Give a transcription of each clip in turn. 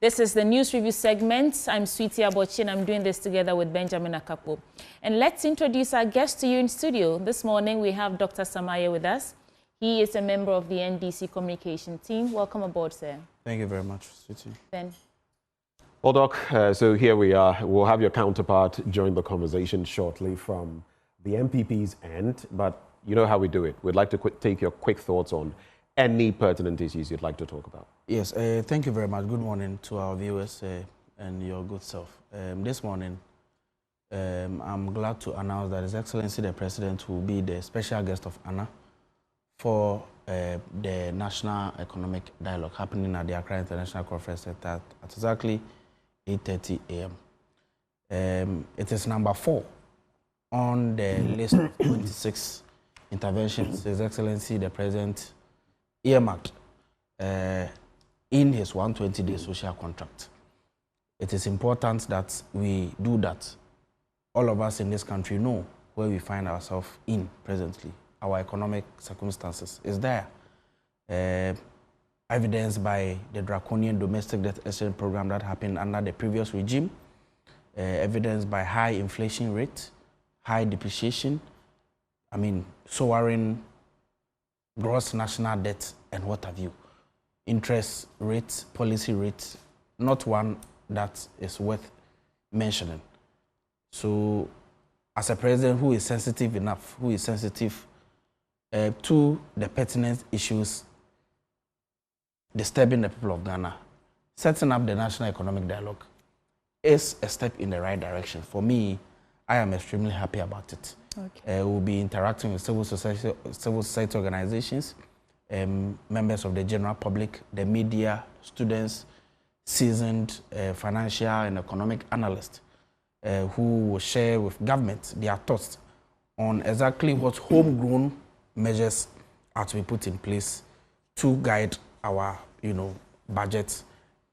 This is the News Review segment. I'm Sweetie Abochi and I'm doing this together with Benjamin Akapo. And let's introduce our guest to you in studio. This morning we have Dr. Samaye with us. He is a member of the NDC communication team. Welcome aboard, sir. Thank you very much, Sweetie. Ben. Well, Doc, so here we are. We'll have your counterpart join the conversation shortly from the MPP's end, but you know how we do it. We'd like to take your quick thoughts on any pertinent issues you'd like to talk about. Yes, thank you very much. Good morning to our viewers and your good self. This morning, I'm glad to announce that His Excellency the President will be the special guest of honor for the National Economic Dialogue happening at the Accra International Conference Center at exactly 8:30 a.m. It is number 4 on the list of 26 interventions His Excellency the President earmarked in his 120-day social contract. It is important that we do that. All of us in this country know where we find ourselves in presently. Our economic circumstances is there. Evidenced by the draconian domestic debt exchange program that happened under the previous regime, evidenced by high inflation rate, high depreciation, soaring gross national debt, and what have you. Interest rates, policy rates, not one that is worth mentioning. So, as a president who is sensitive enough, who is sensitive to the pertinent issues disturbing the people of Ghana, setting up the National Economic Dialogue is a step in the right direction. For me, I am extremely happy about it. Okay. We'll be interacting with civil society organizations, members of the general public, the media, students, seasoned financial and economic analysts who will share with government their thoughts on exactly what homegrown measures are to be put in place to guide our, budget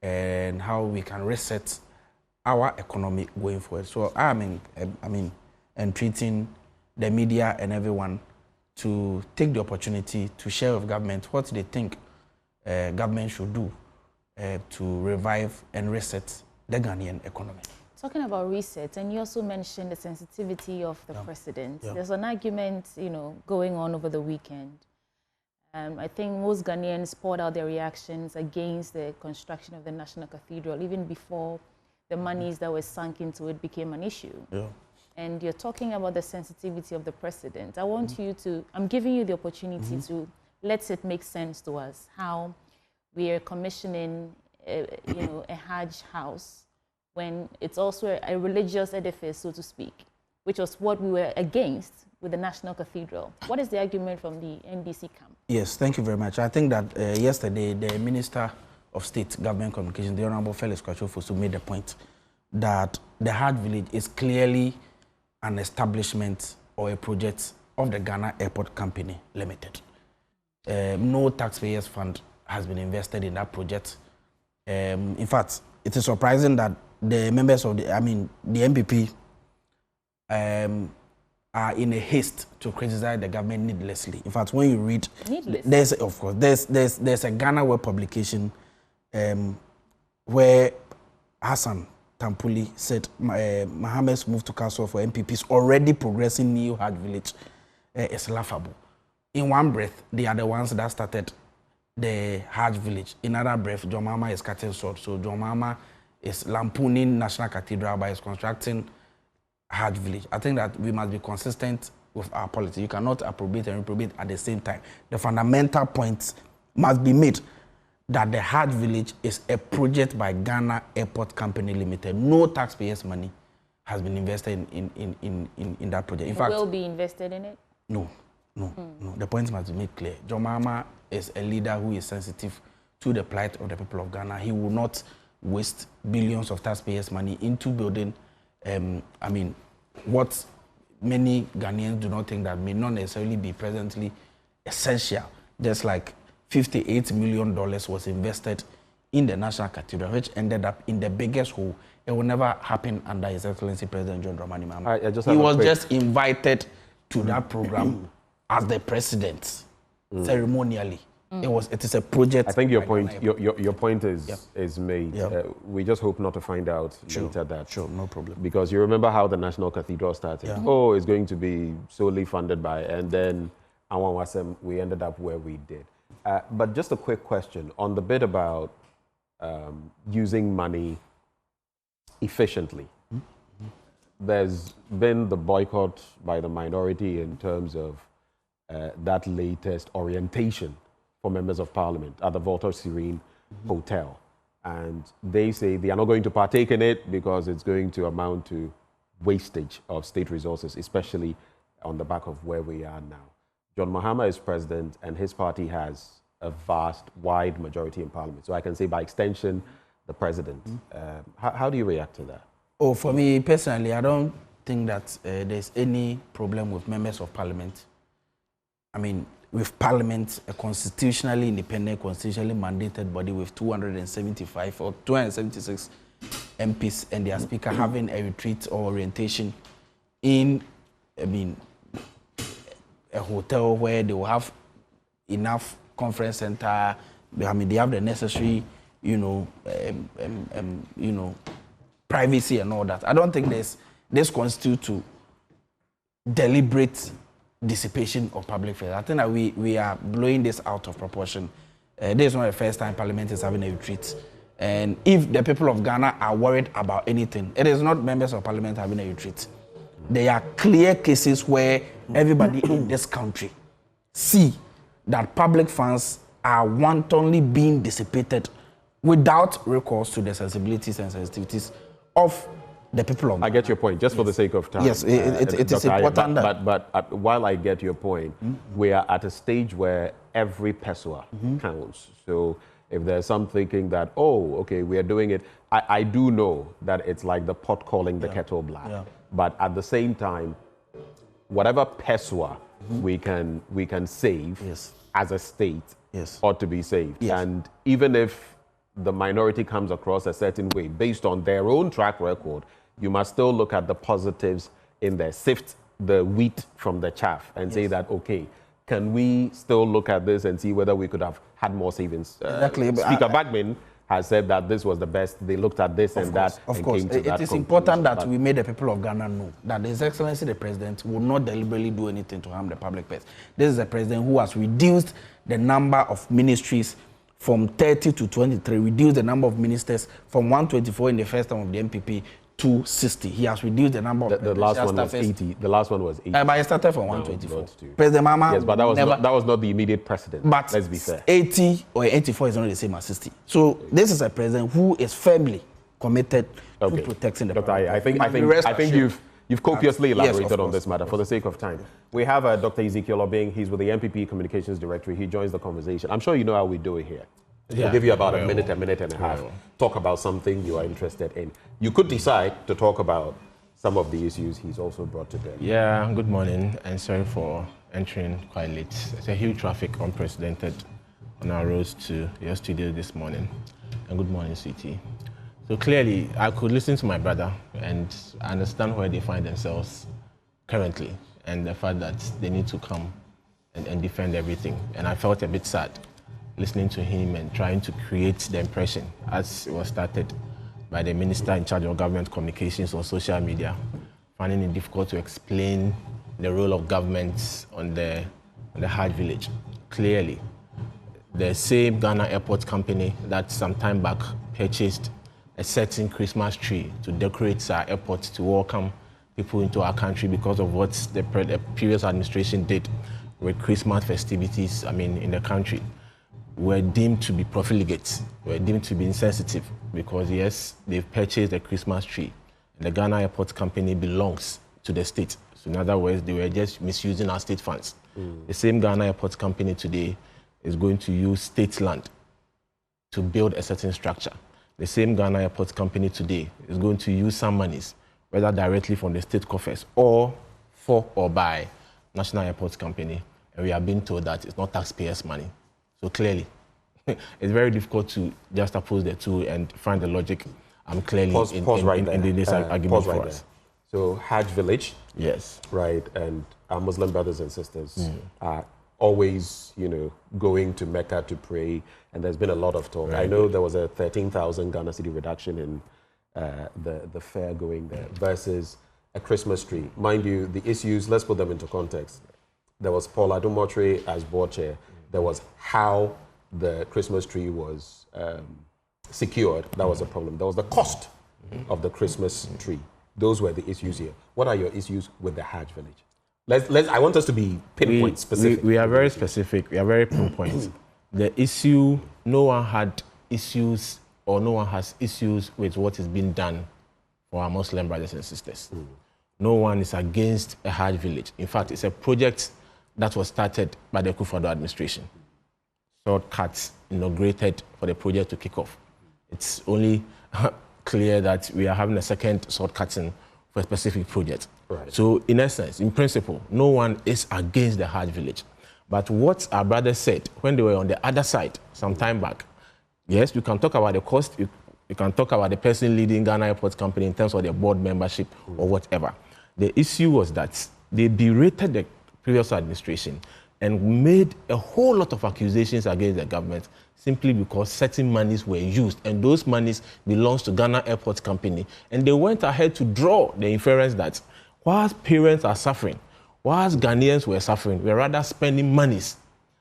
and how we can reset our economy going forward. So I'm entreating the media and everyone to take the opportunity to share with government what they think government should do to revive and reset the Ghanaian economy. Talking about reset, and you also mentioned the sensitivity of the president. Yeah. There's an argument, going on over the weekend. I think most Ghanaians poured out their reactions against the construction of the National Cathedral, even before the monies that were sunk into it became an issue. Yeah. And you're talking about the sensitivity of the president. I want you to, I'm giving you the opportunity to let it make sense to us how we are commissioning, a hajj house when it's also a religious edifice, so to speak, which was what we were against with the National Cathedral. What is the argument from the NDC camp? Yes, thank you very much. I think that yesterday, the Minister of State Government Communications, the Honorable Felix Kwachofosu, made the point that the Hajj Village is clearly an establishment or a project of the Ghana Airport Company Limited. No taxpayers' fund has been invested in that project. In fact, it is surprising that the members of the MPP are in a haste to criticize the government needlessly. In fact, when you read, there's a Ghana Web publication where Hassan Tampuli said Mahama's move to council for MPPs already progressing new Hajj Village is laughable. In one breath, they are the ones that started the Hajj Village. In another breath, John Mahama is cutting short. So John Mahama is lampooning National Cathedral by constructing Hajj Village. I think that we must be consistent with our policy. You cannot appropriate and reprobate at the same time. The fundamental points must be made that the Hajj Village is a project by Ghana Airport Company Limited. No taxpayers' money has been invested in that project. In fact, will be invested in it? No. The point must be made clear. John Mahama is a leader who is sensitive to the plight of the people of Ghana. He will not waste billions of taxpayers' money into building, what many Ghanaians do not think that may not necessarily be presently essential. Just like $58 million was invested in the National Cathedral, which ended up in the biggest hole. It will never happen under His Excellency President John Dramani Mahama. He was just invited to that program as the president, ceremonially. It is a project. I think your point is made. Yep. We just hope not to find out later that. Sure, no problem. Because you remember how the National Cathedral started. Yeah. Oh, it's going to be solely funded by, and then we ended up where we did. But just a quick question on the bit about using money efficiently. There's been the boycott by the minority in terms of that latest orientation for members of parliament at the Volta Serene Hotel. And they say they are not going to partake in it because it's going to amount to wastage of state resources, especially on the back of where we are now. John Mahama is president and his party has a vast, wide majority in parliament. So I can say by extension, the president. How do you react to that? Oh, for me personally, I don't think that there's any problem with members of parliament. I mean, with parliament, a constitutionally independent, constitutionally mandated body with 275 or 276 MPs and their speaker having a retreat or orientation in, I mean, a hotel where they will have enough conference center. I mean, they have the necessary, privacy and all that. I don't think this constitutes to deliberate dissipation of public affairs. I think that we are blowing this out of proportion. This is not the first time Parliament is having a retreat. And if the people of Ghana are worried about anything, it is not members of Parliament having a retreat. There are clear cases where everybody in this country see that public funds are wantonly being dissipated without recourse to the sensibilities and sensitivities of the people of Ghana. I get your point, just for the sake of time. Yes, it is important. But while I get your point, we are at a stage where every peswa counts. So if there's some thinking that, oh, okay, we are doing it, I do know that it's like the pot calling the kettle black. Yeah. But at the same time, whatever peswa we can save as a state ought to be saved. Yes. And even if the minority comes across a certain way based on their own track record, you must still look at the positives in there, sift the wheat from the chaff and say that, okay, can we still look at this and see whether we could have had more savings? Exactly. Speaker Bagman has said that this was the best. They looked at this and that and came to that. It is important that we made the people of Ghana know that His Excellency the President will not deliberately do anything to harm the public purse. This is a president who has reduced the number of ministries from 30 to 23, reduced the number of ministers from 124 in the first term of the MPP to 60. He has reduced the number of the last one was 80. The last one was 80. But he started from 124. President Mahama. Yes, but that was not the immediate precedent. But let's be fair. 80 or 84 is not the same as 60. So this is a president who is firmly committed to protecting the public. I think you've copiously elaborated on this matter. For the sake of time, we have Dr. Ezekiel Obeng. He's with the MPP Communications Directory. He joins the conversation. I'm sure you know how we do it here. We'll give you about a minute and a half. Talk about something you are interested in. You could decide to talk about some of the issues he's also brought to bear. Yeah, good morning, and sorry for entering quite late. It's a huge traffic, unprecedented, on our roads to your studio this morning. And good morning, CT. So clearly, I could listen to my brother and understand where they find themselves currently, and the fact that they need to come and defend everything. And I felt a bit sad listening to him and trying to create the impression, as it was started by the minister in charge of government communications on social media, finding it difficult to explain the role of government on the Hajj village. Clearly, the same Ghana Airport company that some time back purchased a certain Christmas tree to decorate our airport to welcome people into our country because of what the previous administration did with Christmas festivities, in the country, were deemed to be profligate, were deemed to be insensitive, because yes, they've purchased a Christmas tree. The Ghana Airport Company belongs to the state. So in other words, they were just misusing our state funds. The same Ghana Airport Company today is going to use state land to build a certain structure. The same Ghana Airport Company today is going to use some monies, whether directly from the state coffers or for or by National Airport Company. And we are being told that it's not taxpayers' money. So clearly, it's very difficult to just oppose the two and find the logic. Clearly in this argument for us. So Hajj village, yes, right, and our Muslim brothers and sisters are always, going to Mecca to pray, and there's been a lot of talk. Right. I know there was a 13,000 Ghana cedi reduction in the fare going there versus a Christmas tree. Mind you, the issues, let's put them into context. There was Paul Adumotre as board chair. There was how the Christmas tree was secured. That was a problem. There was the cost of the Christmas tree. Those were the issues here. What are your issues with the Hajj village? I want us to be pinpoint specific. We are very specific. We are very pinpoint. The issue, no one had issues or no one has issues with what is being done for our Muslim brothers and sisters. No one is against a Hajj village. In fact, it's a project that was started by the Akufo-Addo administration. Shortcuts inaugurated for the project to kick off. It's only clear that we are having a second shortcutting for a specific project. Right. So in essence, in principle, no one is against the Hajj village. But what our brothers said when they were on the other side some time back, yes, you can talk about the cost, you can talk about the person leading Ghana Airports Company in terms of their board membership or whatever. The issue was that they berated the previous administration and made a whole lot of accusations against the government simply because certain monies were used, and those monies belongs to Ghana Airports Company. And they went ahead to draw the inference that whilst parents are suffering, whilst Ghanaians were suffering, we were rather spending monies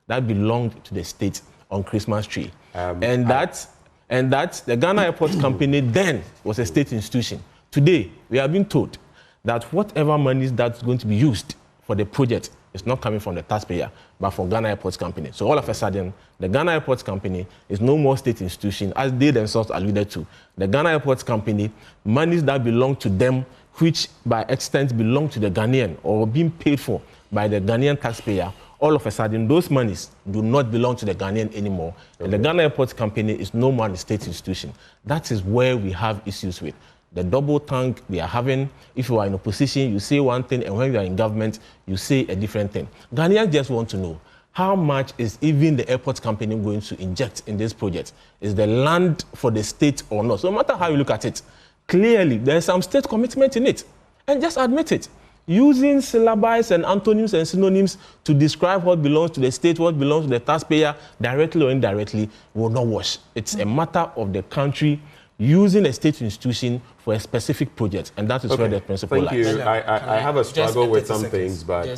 that belonged to the state on Christmas tree. And that the Ghana Airports Company then was a state institution. Today, we have been told that whatever money that's going to be used for the project is not coming from the taxpayer, but from Ghana Airports Company. So all of a sudden, the Ghana Airports Company is no more state institution, as they themselves alluded to. The Ghana Airports Company, monies that belong to them, which by extent belong to the Ghanaian or being paid for by the Ghanaian taxpayer, all of a sudden, those monies do not belong to the Ghanaian anymore. Okay. And the Ghana Airports Company is no more a state institution. That is where we have issues with. The double tongue we are having. If you are in opposition, you say one thing, and when you are in government, you say a different thing. Ghanaians just want to know, how much is even the airport company going to inject in this project? Is the land for the state or not? So no matter how you look at it, clearly there is some state commitment in it. And just admit it. Using syllabi and antonyms and synonyms to describe what belongs to the state, what belongs to the taxpayer, directly or indirectly, will not wash. It's a matter of the country using a state institution for a specific project, and that is where the principle lies. Thank you. I have a struggle with some things, but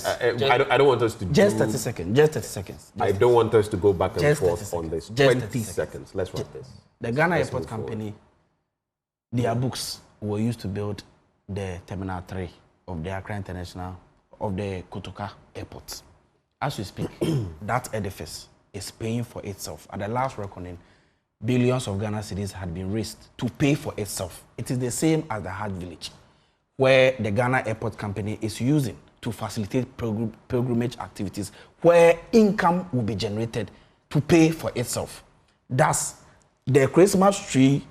I don't want us to just 30 seconds. Just 30 seconds. I don't want us to go back and forth on this. 20 seconds. Let's wrap this. The Ghana Airport Company, their books were used to build the Terminal 3 of the Accra International, of the Kotoka Airport. As we speak, that edifice is paying for itself. At the last reckoning, billions of Ghana cedis had been raised to pay for itself. It is the same as the Hajj village, where the Ghana Airport Company is using to facilitate pilgrimage activities, where income will be generated to pay for itself. Thus, the Christmas tree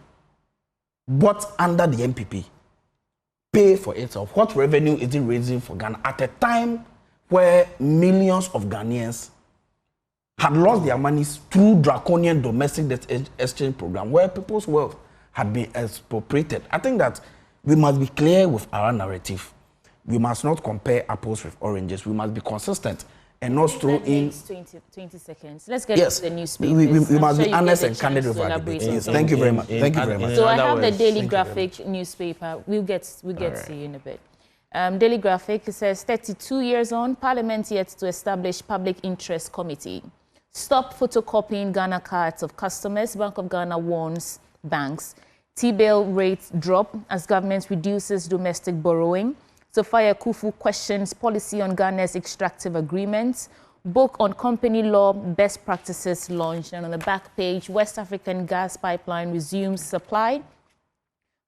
bought under the MPP pay for itself. What revenue is it raising for Ghana at a time where millions of Ghanaians had lost their monies through draconian domestic debt exchange program, where people's wealth had been expropriated? I think that we must be clear with our narrative. We must not compare apples with oranges. We must be consistent and not throw in 20 seconds. Let's get to the newspaper. We must be honest and candid with our debate. Yes, thank you very much. Thank you very much. So I have the Daily Graphic newspaper. We'll get to you in a bit. Daily Graphic says 32 years on, Parliament yet to establish public interest committee. Stop photocopying Ghana cards of customers. Bank of Ghana warns banks. T-bill rates drop as government reduces domestic borrowing. Sophia Kufu questions policy on Ghana's extractive agreements. Book on company law best practices launched. And on the back page, West African gas pipeline resumes supply.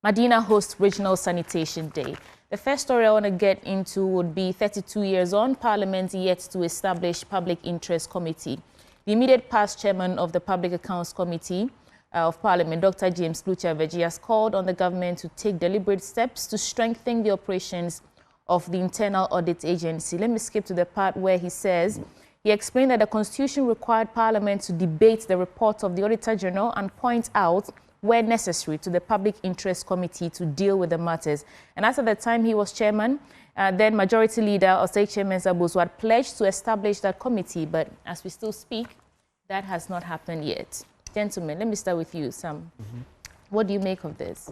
Medina hosts Regional Sanitation Day. The first story I want to get into would be 32 years on, Parliament yet to establish public interest committee. The immediate past chairman of the Public Accounts Committee of Parliament, Dr. James Klucha-Veggie, has called on the government to take deliberate steps to strengthen the operations of the Internal Audit Agency. Let me skip to the part where he says, he explained that the Constitution required Parliament to debate the report of the Auditor General and point out, where necessary, to the Public Interest Committee to deal with the matters. And as at the time he was chairman, Then Majority Leader Osei Mensah-Bosu had pledged to establish that committee, but as we still speak, that has not happened yet. Gentlemen, let me start with you, Sam. What do you make of this?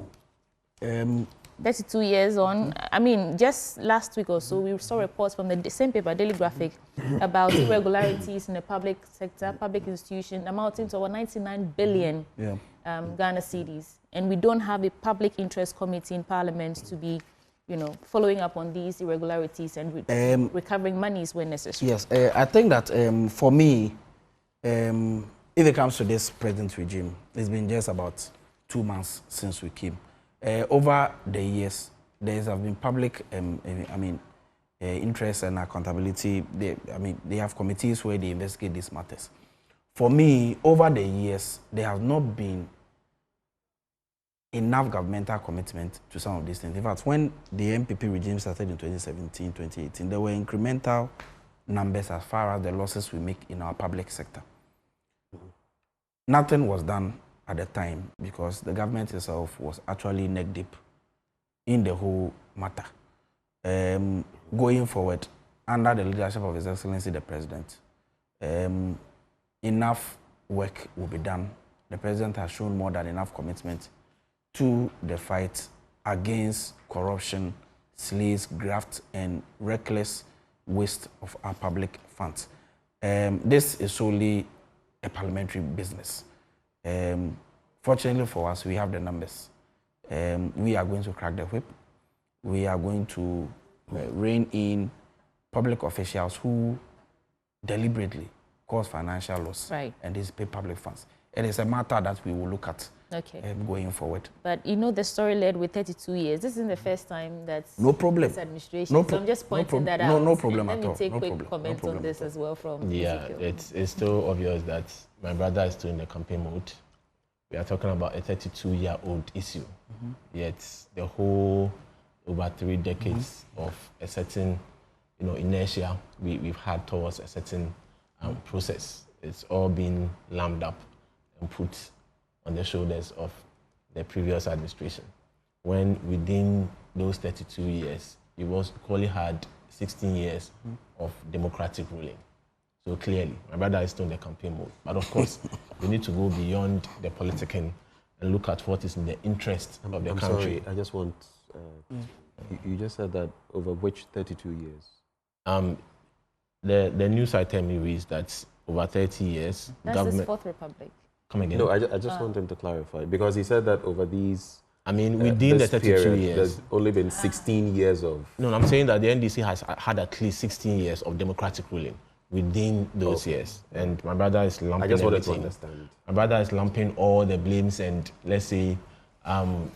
32 years on. I mean, just last week or so, we saw reports from the same paper, Daily Graphic, about irregularities in the public sector, public institution, amounting to over 99 billion Ghana cedis. And we don't have a public interest committee in Parliament to be, you know, following up on these irregularities and recovering monies when necessary. Yes, I think that for me, if it comes to this present regime, it's been just about 2 months since we came. Over the years, there have been public, interest and accountability. They have committees where they investigate these matters. For me, over the years, there has not been enough governmental commitment to some of these things. In fact, when the MPP regime started in 2017, 2018, there were incremental numbers as far as the losses we make in our public sector. Nothing was done at the time because the government itself was actually neck deep in the whole matter. Going forward, under the leadership of His Excellency the President, enough work will be done. The President has shown more than enough commitment to the fight against corruption, slaves, graft, and reckless waste of our public funds. This is solely a parliamentary business. Fortunately for us, we have the numbers. We are going to crack the whip. We are going to rein in public officials who deliberately cause financial loss and dissipate public funds. It is a matter that we will look at going forward. But you know, the story led with 32 years. This isn't the first time that's no problem. This administration. So I'm just pointing that out. No problem at all. Let me take quick comments on this as well from Ezekiel. It's still obvious that my brother is still in the campaign mode. We are talking about a 32-year-old issue. Yet the whole over 3 decades of a certain, inertia we've had towards a certain process. It's all been lammed up and put on the shoulders of the previous administration. When within those 32 years, it was equally had 16 years of democratic ruling. So clearly, my brother is still in the campaign mode. But of course, we need to go beyond the politicking and look at what is in the interest of the country. Sorry, I just want, you just said that over which 32 years? The news item you reads that over 30 years, that's government... the Fourth Republic. Come again? No, I just want him to clarify, because he said that over these... within the 32 period, years... there's only been 16 years of... No, I'm saying that the NDC has had at least 16 years of democratic ruling within those years. And my brother is lumping I just wanted everything. to understand. My brother is lumping all the blames and, let's say,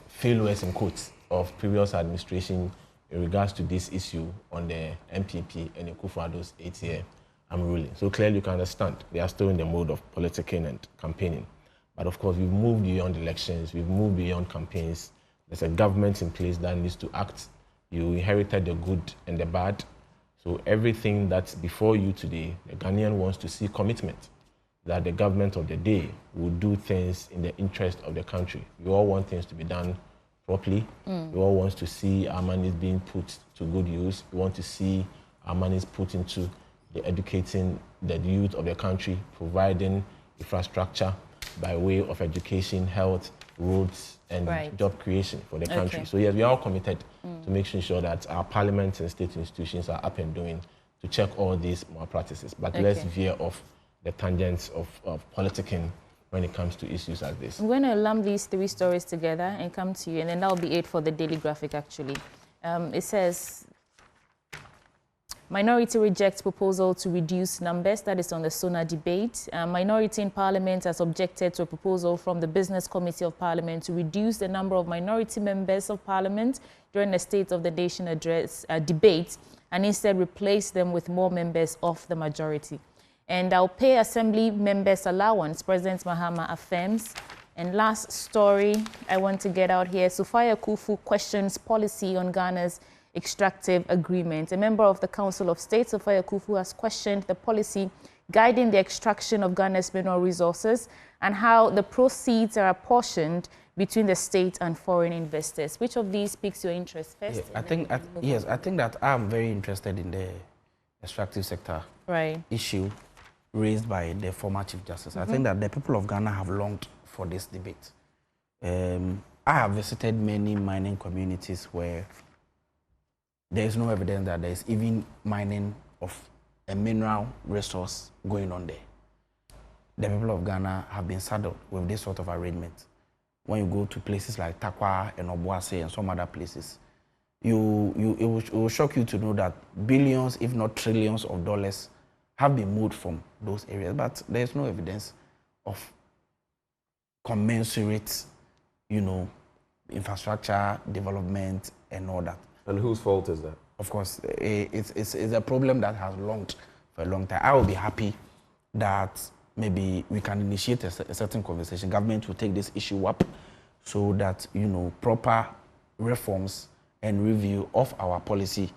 failures in quotes of previous administration in regards to this issue on the MPP and Akufo-Addo's 8-year ruling. So clearly you can understand they are still in the mode of politicking and campaigning. But of course, we've moved beyond elections, we've moved beyond campaigns. There's a government in place that needs to act. You inherited the good and the bad. So everything that's before you today, the Ghanaian wants to see commitment that the government of the day will do things in the interest of the country. We all want things to be done properly. We all want to see our money being put to good use. We want to see our money put into the educating the youth of the country, providing infrastructure by way of education, health, roads, and job creation for the country. So yes, we are all committed to making sure that our parliaments and state institutions are up and doing to check all these malpractices. But let's veer off the tangents of politicking when it comes to issues like this. I'm going to lump these 3 stories together and come to you, and then that'll be it for the Daily Graphic, actually. It says, Minority rejects proposal to reduce numbers. That is on the SONA debate. Minority in Parliament has objected to a proposal from the Business Committee of Parliament to reduce the number of minority members of Parliament during the State of the Nation address debate and instead replace them with more members of the majority. And I'll pay Assembly members allowance, President Mahama affirms. And last story I want to get out here, Sufaya Kufu questions policy on Ghana's Extractive agreement. A member of the Council of State, Sufaya Kufu, has questioned the policy guiding the extraction of Ghana's mineral resources and how the proceeds are apportioned between the state and foreign investors. Which of these piques your interest first? Yeah, I think that I'm very interested in the extractive sector issue raised by the former Chief Justice. I think that the people of Ghana have longed for this debate. I have visited many mining communities where there is no evidence that there is even mining of a mineral resource going on there. The people of Ghana have been saddled with this sort of arrangement. When you go to places like Takwa and Obuasi and some other places, it will shock you to know that billions, if not trillions of dollars have been moved from those areas, but there is no evidence of commensurate, infrastructure, development, and all that. And whose fault is that? Of course, it's a problem that has longed for a long time. I will be happy that maybe we can initiate a certain conversation. Government will take this issue up so that, proper reforms and review of our policy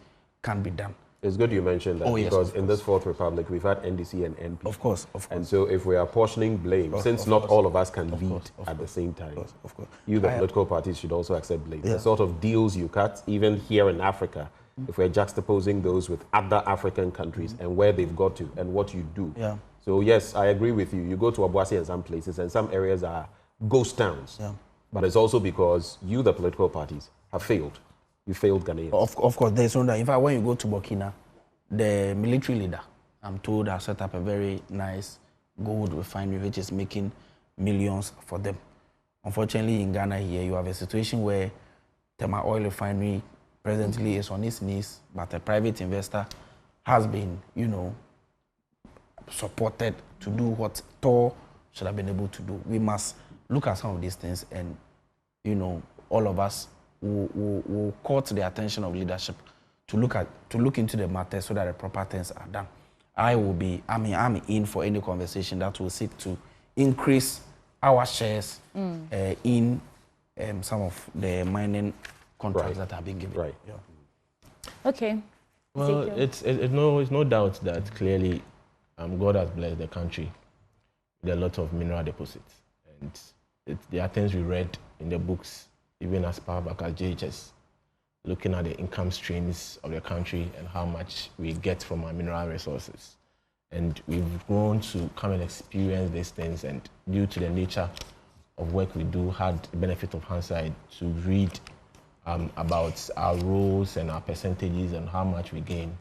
can be done. It's good you mentioned that because in this Fourth Republic, we've had NDC and NP. Of course. And so if we are portioning blame, since not all of us can lead at the same time, you, the political parties, should also accept blame. The sort of deals you cut, even here in Africa, if we're juxtaposing those with other African countries and where they've got to and what you do. Yeah. So yes, I agree with you. You go to Obuasi and some places, and some areas are ghost towns. Yeah. But it's also because you, the political parties, have failed. You failed Ghanaians. Of course, there's no doubt. In fact, when you go to Burkina, the military leader, I'm told, has set up a very nice gold refinery, which is making millions for them. Unfortunately, in Ghana here, you have a situation where Tema Oil Refinery presently is on its knees, but a private investor has been, supported to do what Tor should have been able to do. We must look at some of these things and, all of us will call to the attention of leadership to look into the matter so that the proper things are done. I'm in for any conversation that will seek to increase our shares in some of the mining contracts that have been given. Right. Yeah. Okay. Well, it's no doubt that clearly God has blessed the country with a lot of mineral deposits. And there are things we read in the books, even as far back as JHS, looking at the income streams of the country and how much we get from our mineral resources. And we've grown to come and experience these things, and due to the nature of work we do, had the benefit of hindsight to read about our roles and our percentages and how much we gain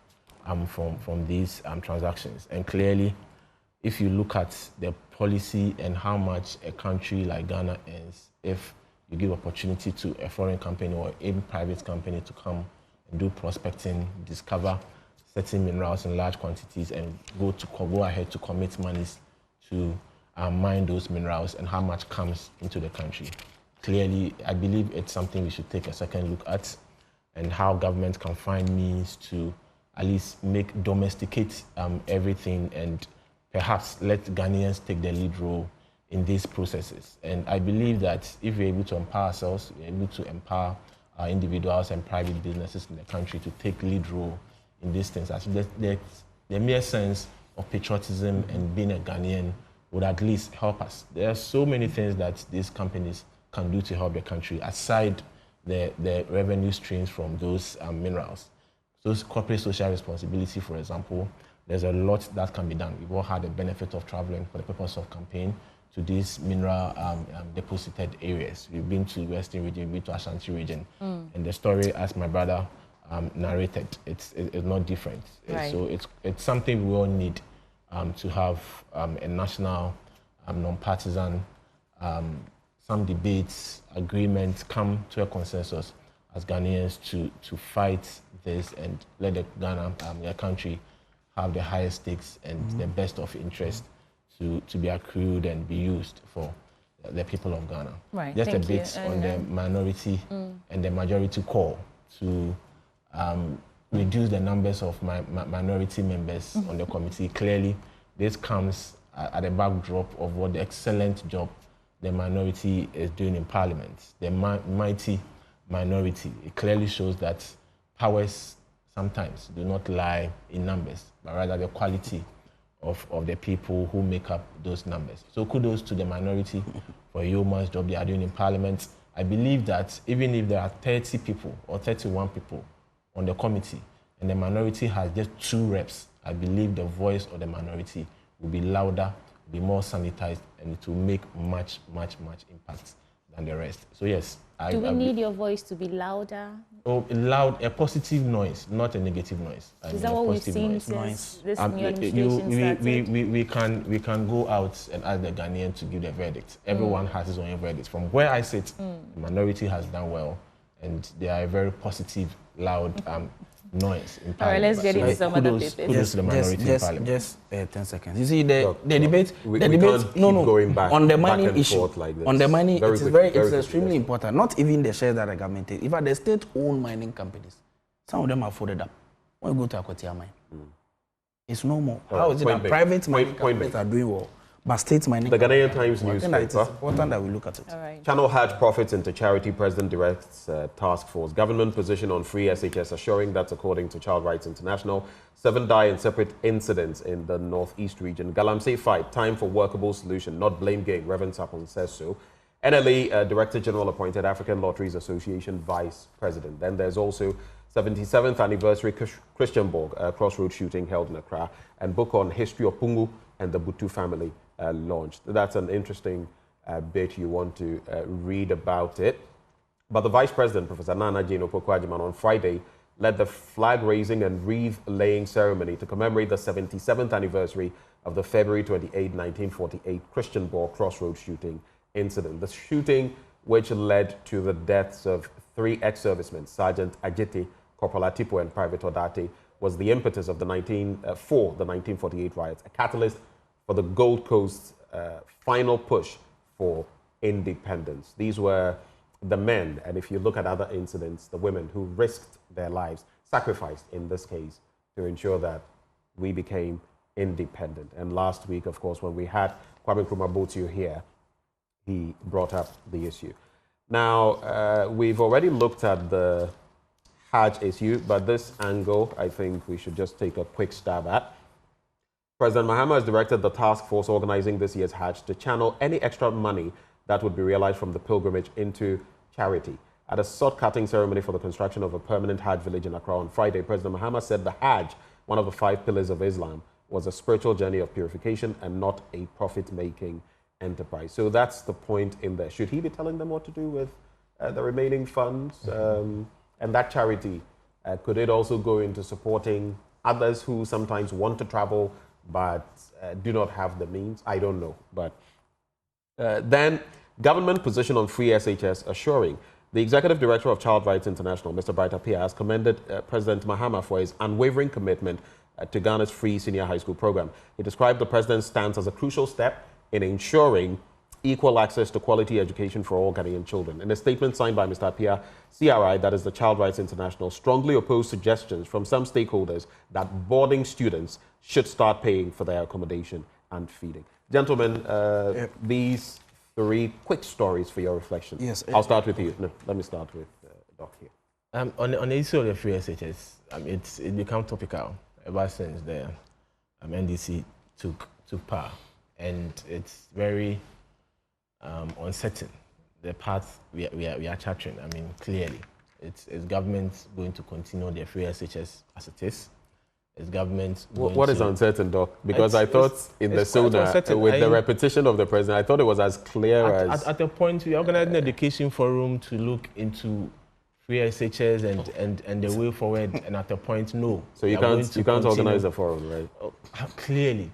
from these transactions. And clearly, if you look at the policy and how much a country like Ghana earns, if you give opportunity to a foreign company or a private company to come and do prospecting, discover certain minerals in large quantities, and go ahead to commit monies to mine those minerals and how much comes into the country. Clearly, I believe it's something we should take a second look at, and how government can find means to at least domesticate everything and perhaps let Ghanaians take the lead role in these processes. And I believe that if we're able to empower ourselves, we're able to empower our individuals and private businesses in the country to take lead role in these things. The mere sense of patriotism and being a Ghanaian would at least help us. There are so many things that these companies can do to help the country, aside the revenue streams from those minerals. So corporate social responsibility, for example, there's a lot that can be done. We've all had the benefit of traveling for the purpose of campaign to these mineral deposited areas. We've been to Western region, we've been to Ashanti region, and the story, as my brother narrated, it's not different. Right. So it's something we all need to have a national, non-partisan, some debates, agreements, come to a consensus as Ghanaians to fight this and let the Ghana, their country, have the highest stakes and the best of interest to be accrued and be used for the people of Ghana. Right. Just a bit on the minority and the majority call to reduce the numbers of minority members on the committee. Clearly, this comes at the backdrop of what the excellent job the minority is doing in Parliament. The mighty minority. It clearly shows that powers sometimes do not lie in numbers, but rather the quality of the people who make up those numbers. So kudos to the minority for a yeoman's job they are doing in Parliament. I believe that even if there are 30 people or 31 people on the committee and the minority has just 2 reps, I believe the voice of the minority will be louder, be more sanitized, and it will make much impact than the rest. So yes. Do we need your voice to be louder? Oh, loud, a positive noise, not a negative noise. Is that what we've seen since this new administration started? We can go out and ask the Ghanaian to give their verdict. Everyone has his own verdict. From where I sit, the minority has done well, and they are a very positive, loud noise in Parliament. All right, let's get into some other papers. Kudos to the minority in Parliament. Just 10 seconds. You see, the debate, going back, on the mining back and issue, forth like this. on the mining, it's extremely yes. important. Not even the shares that the government takes. In fact, the state-owned mining companies, some of them are folded up. When you go to Akwatia mine, it's no more. How is it that private mining companies are doing well, but state mining? The Ghanaian Times I think newspaper. it's important that we look at it. All right. Channel Hajj profits into charity. President directs task force. Government position on free SHS assuring that, according to Child Rights International, 7 die in separate incidents in the northeast region. Galamsey fight. Time for workable solution, not blame game. Reverend Sapon says so. NLE Director General appointed African Lotteries Association Vice President. Then there's also 77th anniversary Christianborg crossroad shooting held in Accra, and book on history of Pungu and the Butu family launched. That's an interesting bit you want to read about it. But the Vice President, Professor Nana Jane Opoku-Agyeman, on Friday led the flag-raising and wreath-laying ceremony to commemorate the 77th anniversary of the February 28, 1948 Christianborg crossroad shooting incident. The shooting, which led to the deaths of 3 ex-servicemen, Sergeant Ajiti, Corporal Atipo, and Private Odate, was the impetus of the 1948 riots, a catalyst for the Gold Coast's final push for independence. These were the men, and if you look at other incidents, the women who risked their lives, sacrificed in this case, to ensure that we became independent. And last week, of course, when we had Kwame Nkrumah Botiu here, he brought up the issue. Now, we've already looked at the Hajj issue, but this angle, I think we should just take a quick stab at. President Mahama has directed the task force organizing this year's Hajj to channel any extra money that would be realized from the pilgrimage into charity. At a sword-cutting ceremony for the construction of a permanent Hajj village in Accra on Friday, President Mahama said the Hajj, one of the 5 pillars of Islam, was a spiritual journey of purification and not a profit-making enterprise. So that's the point in there. Should he be telling them what to do with the remaining funds? And that charity, could it also go into supporting others who sometimes want to travel but do not have the means? I don't know. But then government position on free SHS assuring. The Executive Director of Child Rights International, Mr. Bright Appiah, has commended President Mahama for his unwavering commitment to Ghana's free senior high school program. He described the president's stance as a crucial step in ensuring equal access to quality education for all Ghanaian children. In a statement signed by Mr. Appiah, CRI, that is the Child Rights International, strongly opposed suggestions from some stakeholders that boarding students should start paying for their accommodation and feeding. Gentlemen, these 3 quick stories for your reflection. Yes. I'll start with you. No, let me start with Doc here. On the issue of the free SHS, it became topical ever since the NDC took power, and it's very uncertain the path we are charting. Clearly, it's government going to continue their free SHS as it is. It's government. What is uncertain, Doc? Because I thought in the SONA, with the repetition of the president, I thought it was as clear as... At a point, we organized an education forum to look into free SHS and the way forward, and at a point, no. So you can't organize a forum, right? Clearly.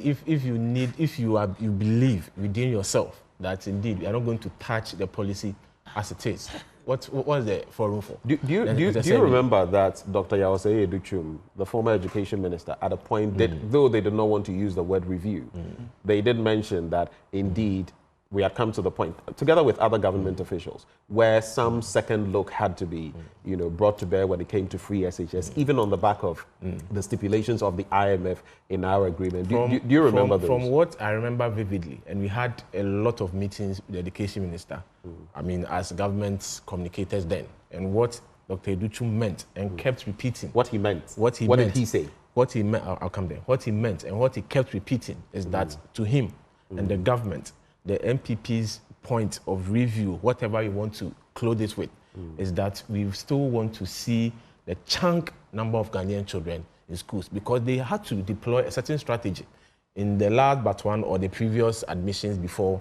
If you believe within yourself that indeed we are not going to touch the policy as it is, what is the forum for? Do you remember that Dr. Yaoseye Educhum, the former education minister, at a point, though they did not want to use the word review, they did mention that indeed we had come to the point, together with other government officials, where some second look had to be, brought to bear when it came to free SHS, even on the back of the stipulations of the IMF in our agreement. Do you remember those? From what I remember vividly, and we had a lot of meetings with the education minister, as government communicators then, and what Dr. Educhum meant and kept repeating. What he meant. What did he say? what he meant, I'll come there, what he meant and what he kept repeating is that to him and the government, the MPP's point of review, whatever you want to clothe it with, is that we still want to see the chunk number of Ghanaian children in schools, because they had to deploy a certain strategy in the last but one or the previous admissions before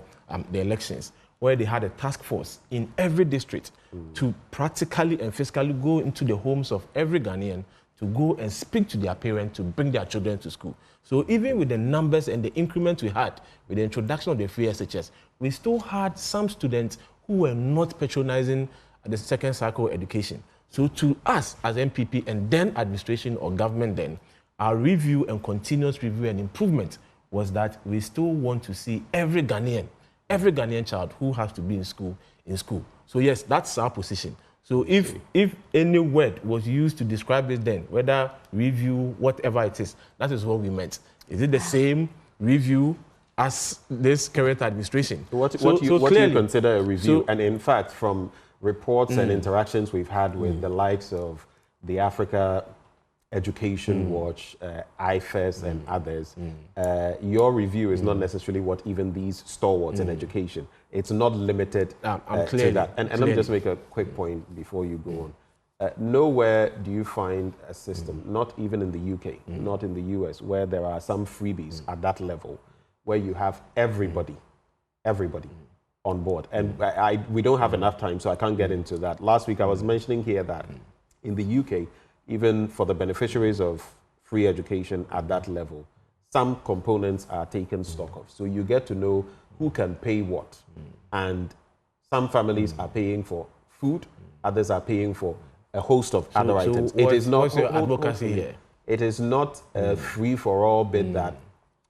the elections, where they had a task force in every district to practically and physically go into the homes of every Ghanaian to go and speak to their parents to bring their children to school. So even with the numbers and the increment we had with the introduction of the free SHS, we still had some students who were not patronizing the second cycle education. So to us as MPP and then administration or government then, our review and continuous review and improvement was that we still want to see every Ghanaian child who has to be in school. So yes, that's our position. So if any word was used to describe it then, whether review, whatever it is, that is what we meant. Is it the same review as this current administration? What do you consider a review? And in fact, from reports and interactions we've had with the likes of the Africa Education Watch, IFES and others, your review is not necessarily what even these stalwarts in education. It's not limited to that. And let me just make a quick point before you go on. Nowhere do you find a system, not even in the UK, not in the US, where there are some freebies at that level, where you have everybody on board. And we don't have enough time, so I can't get into that. Last week I was mentioning here that in the UK, even for the beneficiaries of free education at that level, some components are taken stock of. So you get to know who can pay what. And some families are paying for food, others are paying for a host of other items. It is not, what's your advocacy here? It is not a free-for-all bid that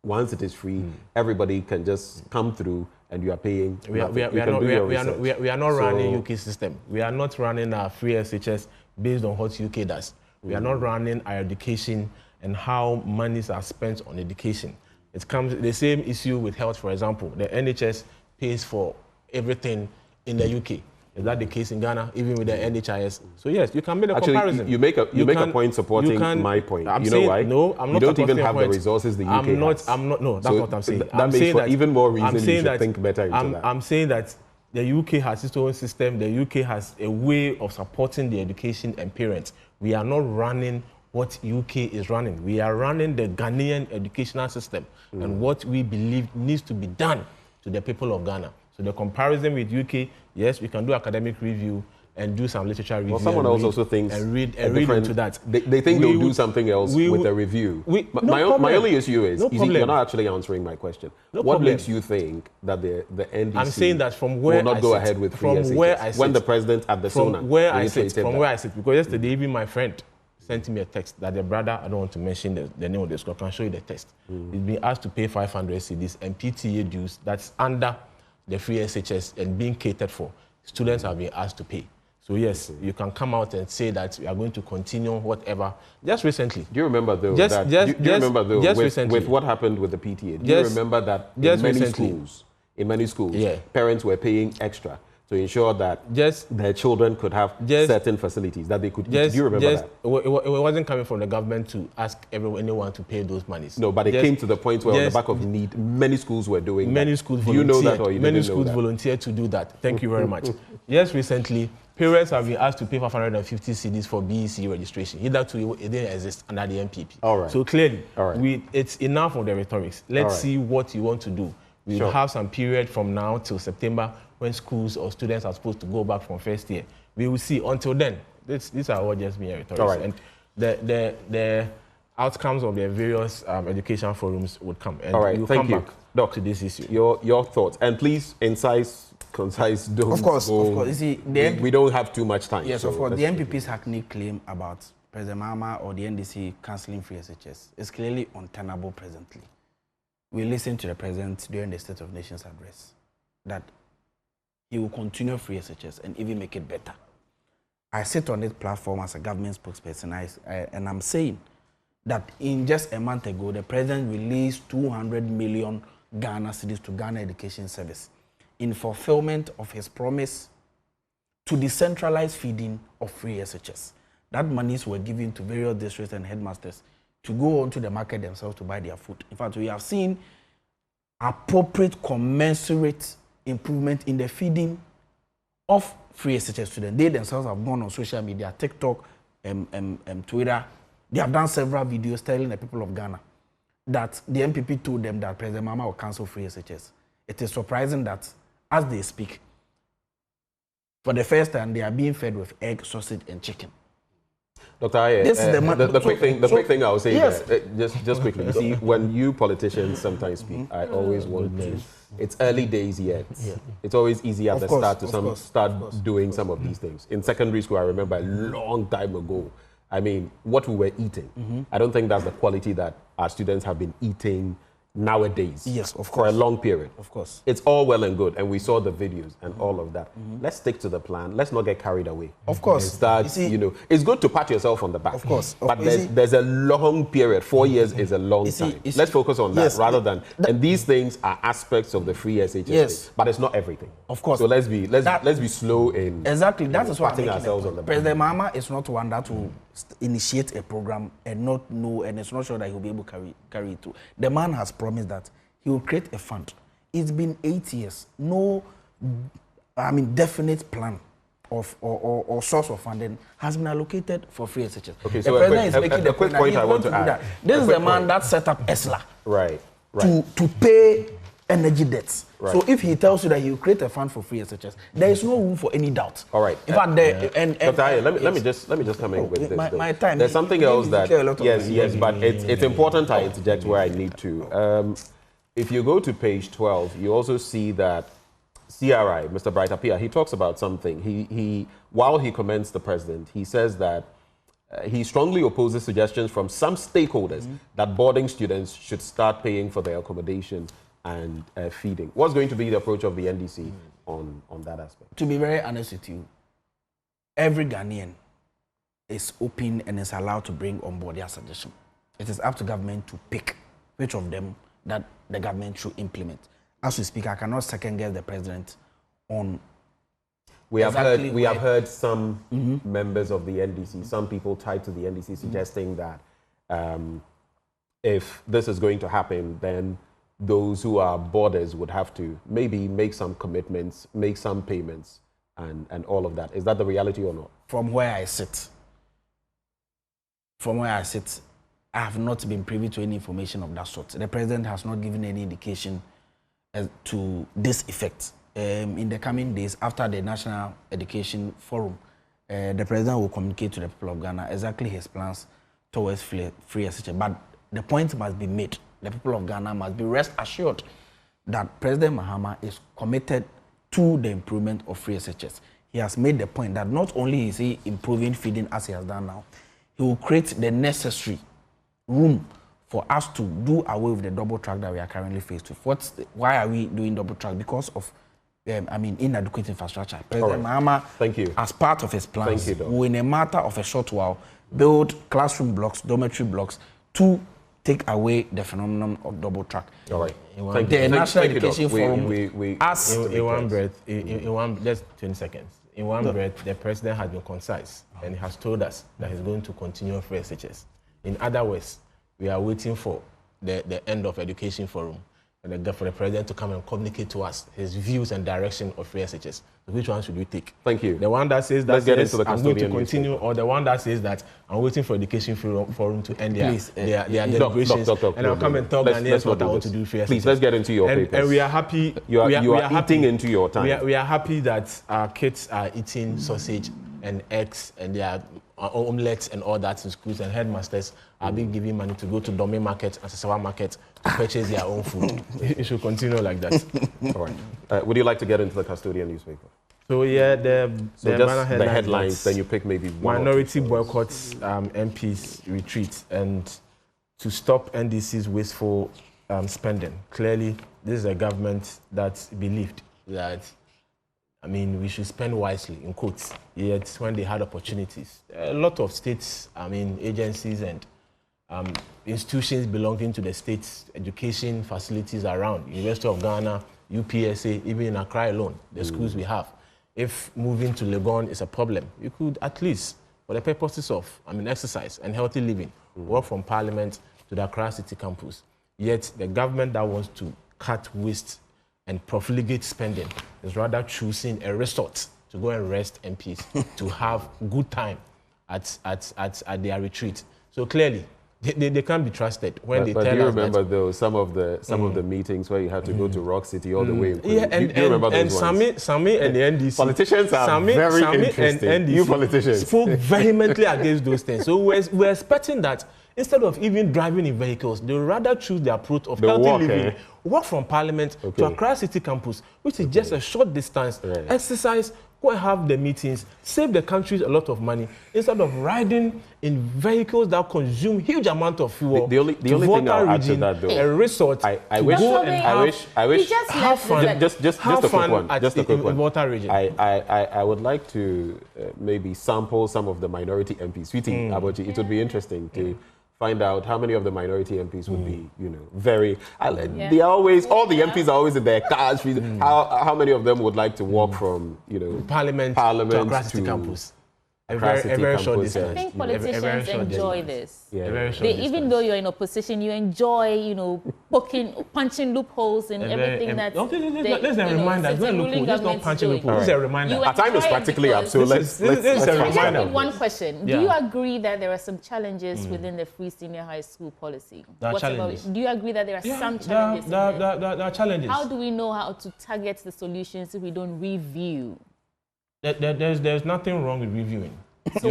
once it is free, everybody can just come through and you are paying. We are not running UK system. We are not running our free SHS based on what UK does. We are not running our education and how monies are spent on education. It comes the same issue with health, for example. The NHS pays for everything in the UK. Is that the case in Ghana, even with the NHIS? So yes, you can make a comparison. You make a point supporting my point. You know why? No, I'm not. You don't even have the resources the UK has. No, that's what I'm saying. That makes for even more reason you should think better into that. I'm saying that the UK has its own system. The UK has a way of supporting the education and parents. We are not running what UK is running. We are running the Ghanaian educational system and what we believe needs to be done to the people of Ghana. So the comparison with UK, yes, we can do academic review and do some literature review. Well, someone else also thinks and read into that. They think they'll do something else with a review. My only issue is you're not actually answering my question. What makes you think that the NDC I'm saying that from where will not go ahead with free SHS when the president at the SONA from where I sit, because yesterday even my friend sent me a text that the brother, I don't want to mention the name of the school, I can show you the text. He's been asked to pay 500 cedis and PTA dues that's under the free SHS and being catered for. Students have been asked to pay. So yes, you can come out and say that we are going to continue whatever. Just recently. Do you remember though with what happened with the PTA? Do you remember that in many schools, parents were paying extra to ensure that their children could have certain facilities that they could eat? Do you remember that? It wasn't coming from the government to ask anyone to pay those monies. No, but it came to the point where on the back of need, many schools were doing that. Schools do you know that or you many didn't schools know that? Volunteered to do that. Thank you very much. Yes, recently, parents have been asked to pay 550 cedis for BEC registration. Hitherto, it didn't exist under the MPP. All right. So clearly, it's enough of the rhetorics. Let's see what you want to do. We'll have some period from now till September when schools or students are supposed to go back from first year. We will see. Until then, these are all just mere rhetorics. Right. And the outcomes of the various education forums would come. And we'll thank come you. back Doc, to this issue. Your thoughts. And please, concise, don't Of course. You see, we don't have too much time. Yes, of course. The MPP's hackneyed claim about President Mahama or the NDC cancelling free SHS is clearly untenable presently. We listened to the President during the State of Nations address that he will continue free SHS and even make it better. I sit on this platform as a government spokesperson and I'm saying that in just a month ago, the President released 200 million Ghana cedis to Ghana Education Service in fulfillment of his promise to decentralize feeding of free SHS. That monies were given to various districts and headmasters to go onto the market themselves to buy their food. In fact, we have seen appropriate, commensurate improvement in the feeding of free SHS students. They themselves have gone on social media, TikTok, Twitter. They have done several videos telling the people of Ghana that the MPP told them that President Mahama will cancel free SHS. It is surprising that as they speak, for the first time, they are being fed with egg, sausage, and chicken. Dr. Aye, This is the quick thing I will say, yes. just quickly. You see, when you politicians sometimes speak, I always want to. It's early days yet. Yeah. It's always easy at the start to start doing some of these things. In secondary school, I remember a long time ago. I mean, what we were eating. I don't think that's the quality that our students have been eating nowadays. Yes, of course. For a long period. Of course. It's all well and good, and we saw the videos and all of that. Let's stick to the plan. Let's not get carried away. Of course. And start, you know, it's good to pat yourself on the back. Of course. But there's a long period. 4 years is a long time. Let's focus on that rather than, and these things are aspects of the free SHS. Yes. But it's not everything. Of course. So let's be slow in exactly. That is what patting ourselves on the back. President Mahama is not one that will initiate a program and not know, and it's not sure that he'll be able to carry it through. The man has promised that he will create a fund. It's been 8 years. No, definite plan of or source of funding has been allocated for free SHS. Okay, the so president is making a quick point I want to add. This is the man that set up ESLA. Right. To pay energy debts. Right. So if he tells you that he will create a fund for free SHS, there is no room for any doubt. All right. In fact, Dr. Aye, let me just come in with this. My time. There's something else that yes, but it's important I interject where I need to. If you go to page 12, you also see that CRI, Mr. Bright Appiah, he talks about something. He while he commends the president, he says that he strongly opposes suggestions from some stakeholders that boarding students should start paying for their accommodation and feeding. What's going to be the approach of the NDC on that aspect? To be very honest with you, every Ghanaian is open and is allowed to bring on board their suggestion. It is up to government to pick which of them that the government should implement. As we speak, I cannot second guess the president on. We have heard some members of the NDC, some people tied to the NDC, suggesting that if this is going to happen, then those who are boarders would have to maybe make some commitments, make some payments, and all of that. Is that the reality or not? From where I sit, I have not been privy to any information of that sort. The president has not given any indication to this effect. In the coming days, after the National Education Forum, the president will communicate to the people of Ghana exactly his plans towards free SHS. But the point must be made. The people of Ghana must be rest assured that President Mahama is committed to the improvement of free SHS. He has made the point that not only is he improving feeding as he has done now, he will create the necessary room for us to do away with the double track that we are currently faced with. Why are we doing double track? Because of inadequate infrastructure. President Mahama, thank you, as part of his plans, will in a matter of a short while build classroom blocks, dormitory blocks to take away the phenomenon of double track. All right. The National Education Forum, in one breath, just 20 seconds. In one breath, the president has been concise and he has told us that he's going to continue free SHS. In other words, we are waiting for the end of Education Forum and for the president to come and communicate to us his views and direction of free SHS. So which one should we take? Thank you. The one that says that I'm going to continue, or the one that says that I'm waiting for Education Forum to end their deliberations, and I'll come and tell Ghanaians what I want to do free SHS. Please, let's get into your papers. And we are happy. You are eating into your time. We are happy that our kids are eating sausage and eggs and their omelets and all that in schools, and headmasters are being given money to go to Dome Market and Sasawa Market to purchase their own food. It should continue like that. All right. Would you like to get into the custodian newspaper? So yeah, the headlines, then you pick maybe one. Minority boycotts MPs retreat, and to stop NDC's wasteful spending. Clearly, this is a government that believed that we should spend wisely, in quotes, yet when they had opportunities. A lot of states, agencies and institutions belonging to the state's education facilities around, University of Ghana, UPSA, even in Accra alone, the schools we have. If moving to Legon is a problem, you could at least, for the purposes of exercise and healthy living, walk from Parliament to the Accra City campus. Yet the government that wants to cut waste and profligate spending is rather choosing a resort to go and rest MPs to have good time at their retreat. So clearly, they can't be trusted when they tell us. But do you remember though some of the meetings where you had to go to Rock City all the way? Yeah, and do you remember those ones? Sami and the NDC politicians are very interesting. And NDC you politicians spoke vehemently against those things. So we're expecting that instead of even driving in vehicles, they would rather choose the approach of healthy living. Walk from Parliament to Accra City campus, which is just a short distance. Right. Exercise. Go and have the meetings, save the country a lot of money instead of riding in vehicles that consume huge amount of fuel. The only thing I'll add to that, though, a resort. I wish. Just a quick one. Just a quick one. Water region. I would like to maybe sample some of the minority MPs. Sweetie, Abochi, it would be interesting to find out how many of the minority MPs would be, very. They are always, all the MPs are always in their cars. How many of them would like to walk from, Parliament to Accra City campus? A very short distance. I think politicians enjoy this. Even though you're in opposition, you enjoy, punching loopholes in everything that's. Let's remind us. Let's not punch loopholes. This is a reminder. Our time is practically up, so let's a reminder. One question: do you agree that there are some challenges within the free senior high school policy? Do you agree that there are some challenges? There are challenges. How do we know how to target the solutions if we don't review? There's nothing wrong with reviewing. So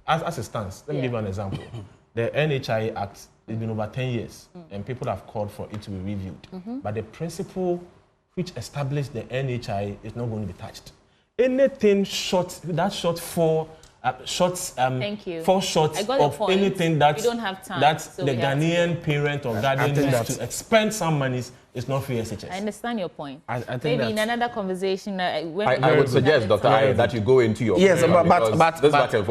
as it stands, let me give you an example. The NHI Act, it's been over 10 years, and people have called for it to be reviewed. But the principle which established the NHI is not going to be touched. Anything short, four shots of anything that the Ghanaian parent or guardian needs to expend some monies is not free SHS. I understand your point. I think maybe in another conversation, I would suggest, Dr. I, that you go into your yes, but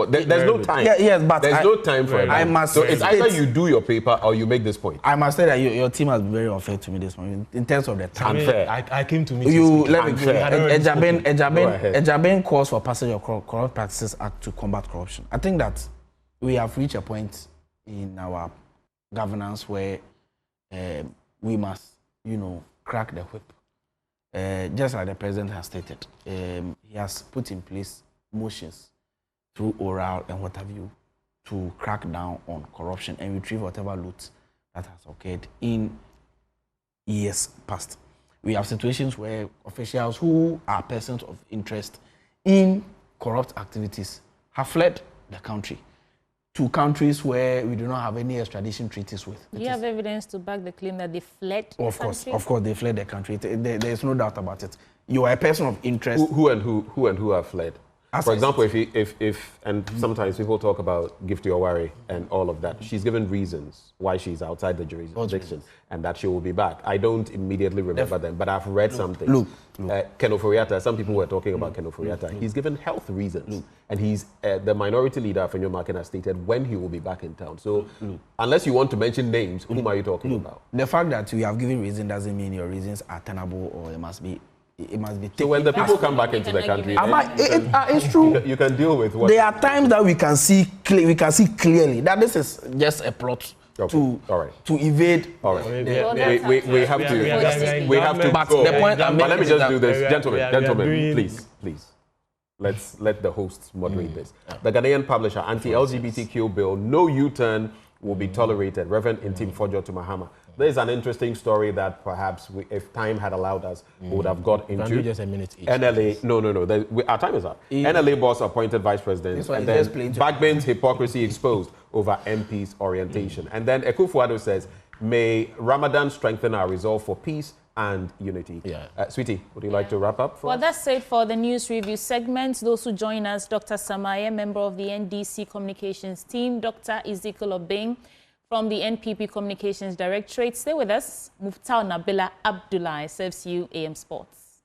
there's no time. There's no time for it. So it's either you do your paper or you make this point. I must say that your team has been very unfair to me this morning in terms of the time. Unfair. I came to meet you. Let me Ejaben calls for passage of Corrupt Practices Act to combat corruption. I think that we have reached a point in our governance where we must, crack the whip. Just like the president has stated, he has put in place motions through oral and what have you to crack down on corruption and retrieve whatever loot that has occurred in years past. We have situations where officials who are persons of interest in corrupt activities have fled the country to countries where we do not have any extradition treaties with. Do you have evidence to back the claim that they fled the country? Of course, they fled the country. There is no doubt about it. You are a person of interest. Who have fled? For example, if and sometimes people talk about Gifty Owari and all of that, she's given reasons why she's outside the jurisdiction and that she will be back. I don't immediately remember them, but I've read something. Look. Ken Oforiatta, some people were talking about Ken Oforiatta. He's given health reasons, and he's the minority leader for New Market has stated when he will be back in town. So unless you want to mention names, whom are you talking about? The fact that we have given reason doesn't mean your reasons are tenable or it must be. So when the people come back into the country, it's true. You can deal with what. There are times that we can see clearly that this is just a plot to evade. All right. We have to. But the point. But let me just do this, gentlemen. Please. Let's let the hosts moderate this. The Ghanaian publisher Anti-LGBTQ Bill, no U-turn will be tolerated. Reverend Ntim Fordjour to Mahama. There is an interesting story that perhaps, if time had allowed us, we would have got into. Can do just a minute each. NLA, no. Our time is up. NLA boss appointed vice president, and then Backben's hypocrisy exposed over MP's orientation. And then Ekufuado says, may Ramadan strengthen our resolve for peace and unity. Sweetie, would you like to wrap up for us? That's it for the news review segment. Those who join us, Dr. Samaye, member of the NDC communications team, Dr. Ezekiel Obeng from the NPP Communications Directorate. Stay with us. Muftau Nabila Abdullah serves you AM Sports.